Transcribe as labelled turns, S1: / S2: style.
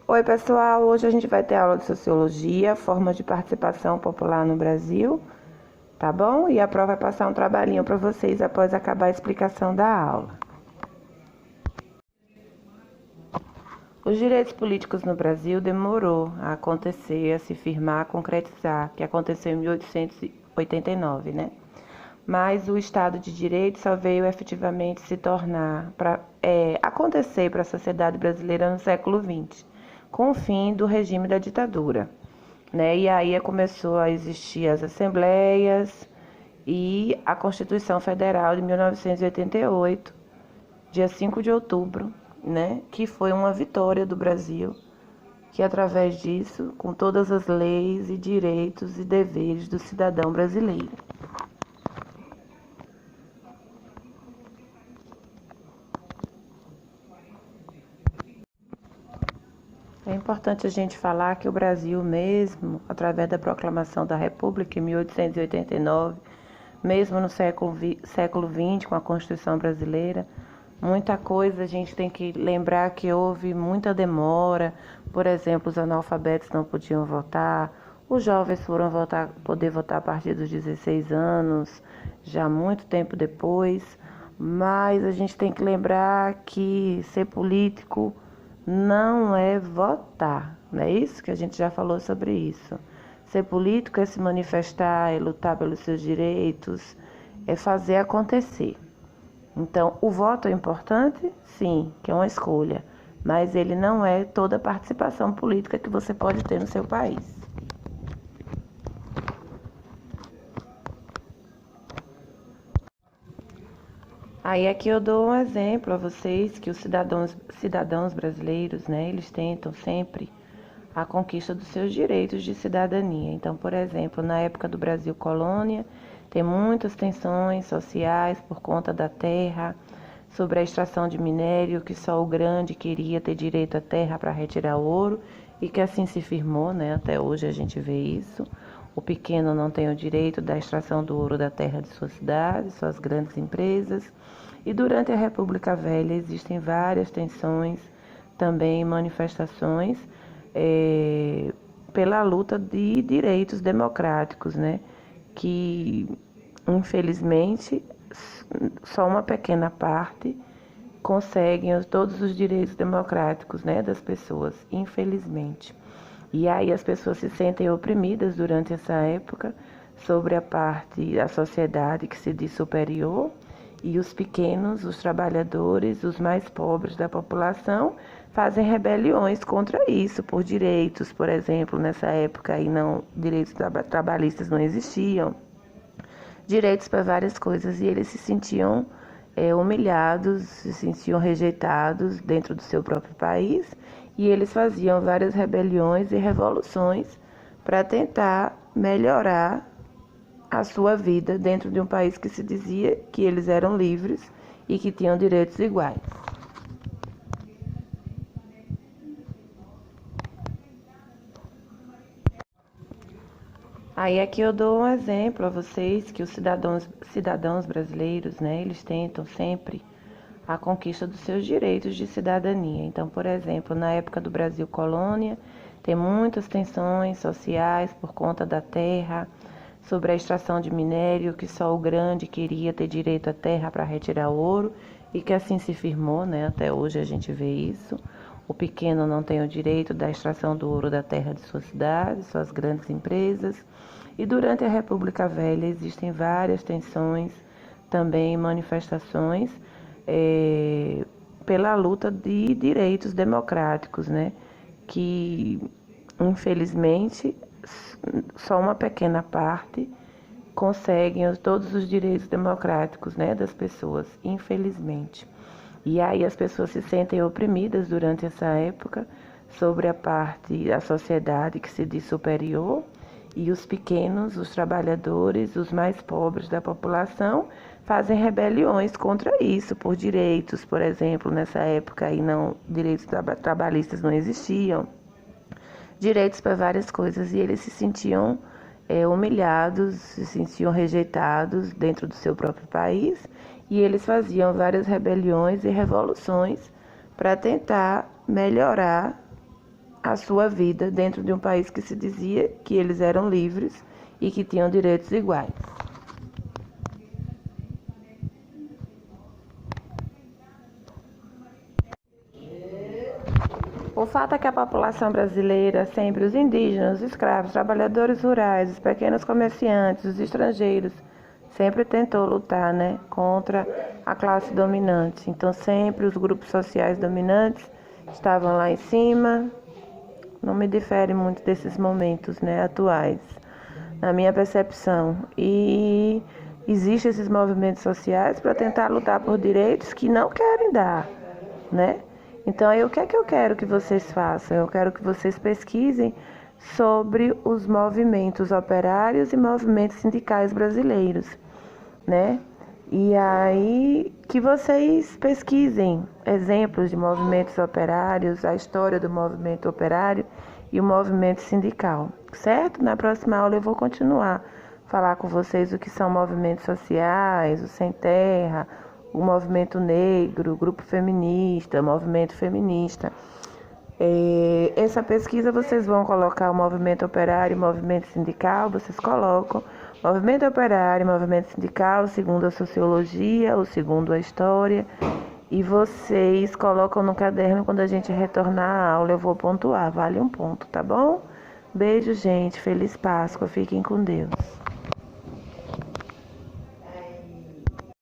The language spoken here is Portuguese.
S1: Oi pessoal, hoje a gente vai ter aula de Sociologia, forma de participação popular no Brasil, tá bom? E a prova vai passar um trabalhinho para vocês após acabar a explicação da aula. Os direitos políticos no Brasil demorou a acontecer, a se firmar, a concretizar, que aconteceu em 1889, né? Mas o Estado de Direito só veio efetivamente se tornar, acontecer para a sociedade brasileira no século XX, com o fim do regime da ditadura, né? E aí começou a existir as assembleias e a Constituição Federal de 1988, dia 5 de outubro, né? Que foi uma vitória do Brasil, que através disso, com todas as leis e direitos e deveres do cidadão brasileiro. É importante a gente falar que o Brasil mesmo, através da proclamação da República em 1889, mesmo no século XX, com a Constituição Brasileira, muita coisa a gente tem que lembrar que houve muita demora. Por exemplo, os analfabetos não podiam votar, os jovens foram poder votar a partir dos 16 anos, já muito tempo depois. Mas a gente tem que lembrar que ser político não é votar, não é isso? Que a gente já falou sobre isso. Ser político é se manifestar, é lutar pelos seus direitos, é fazer acontecer. Então, o voto é importante? Sim, que é uma escolha, mas ele não é toda a participação política que você pode ter no seu país. Aí aqui eu dou um exemplo a vocês que os cidadãos brasileiros, né, eles tentam sempre a conquista dos seus direitos de cidadania. Então, por exemplo, na época do Brasil colônia, tem muitas tensões sociais por conta da terra, sobre a extração de minério, que só o grande queria ter direito à terra para retirar ouro, e que assim se firmou, né? Até hoje a gente vê isso. O pequeno não tem o direito da extração do ouro da terra de sua cidade, só as grandes empresas. E durante a República Velha existem várias tensões, também manifestações pela luta de direitos democráticos, né? Que infelizmente só uma pequena parte conseguem todos os direitos democráticos, né, das pessoas, infelizmente. E aí as pessoas se sentem oprimidas durante essa época sobre a parte da sociedade que se diz superior, e os pequenos, os trabalhadores, os mais pobres da população fazem rebeliões contra isso, por direitos, por exemplo, nessa época aí não, direitos trabalhistas não existiam, direitos para várias coisas, e eles se sentiam humilhados, se sentiam rejeitados dentro do seu próprio país, e eles faziam várias rebeliões e revoluções para tentar melhorar a sua vida dentro de um país que se dizia que eles eram livres e que tinham direitos iguais. Aí aqui eu dou um exemplo a vocês que os cidadãos brasileiros, né, eles tentam sempre a conquista dos seus direitos de cidadania. Então, por exemplo, na época do Brasil colônia, tem muitas tensões sociais por conta da terra, sobre a extração de minério, que só o grande queria ter direito à terra para retirar ouro, e que assim se firmou, né? Até hoje a gente vê isso. O pequeno não tem o direito da extração do ouro da terra de sua cidade, só as grandes empresas. E durante a República Velha existem várias tensões, também manifestações pela luta de direitos democráticos, né? Que infelizmente só uma pequena parte conseguem todos os direitos democráticos, né, das pessoas, infelizmente. E aí as pessoas se sentem oprimidas durante essa época sobre a parte da sociedade que se diz superior, e os pequenos, os trabalhadores, os mais pobres da população fazem rebeliões contra isso, por direitos, por exemplo, nessa época aí não, direitos trabalhistas não existiam, direitos para várias coisas, e eles se sentiam humilhados, se sentiam rejeitados dentro do seu próprio país, e eles faziam várias rebeliões e revoluções para tentar melhorar a sua vida dentro de um país que se dizia que eles eram livres e que tinham direitos iguais. O fato é que a população brasileira, sempre os indígenas, os escravos, trabalhadores rurais, os pequenos comerciantes, os estrangeiros, sempre tentou lutar, né, contra a classe dominante. Então, sempre os grupos sociais dominantes estavam lá em cima. Não me difere muito desses momentos, né, atuais, na minha percepção. E existem esses movimentos sociais para tentar lutar por direitos que não querem dar, né? Então, aí, o que é que eu quero que vocês façam? Eu quero que vocês pesquisem sobre os movimentos operários e movimentos sindicais brasileiros, né? E aí que vocês pesquisem exemplos de movimentos operários, a história do movimento operário e o movimento sindical, certo? Na próxima aula eu vou continuar a falar com vocês o que são movimentos sociais, o sem terra, o movimento negro, o grupo feminista, o movimento feminista. Essa pesquisa vocês vão colocar o movimento operário e o movimento sindical, vocês colocam movimento operário e movimento sindical segundo a sociologia ou segundo a história, e vocês colocam no caderno. Quando a gente retornar à aula eu vou pontuar, vale um ponto, tá bom? Beijo, gente, feliz Páscoa, fiquem com Deus.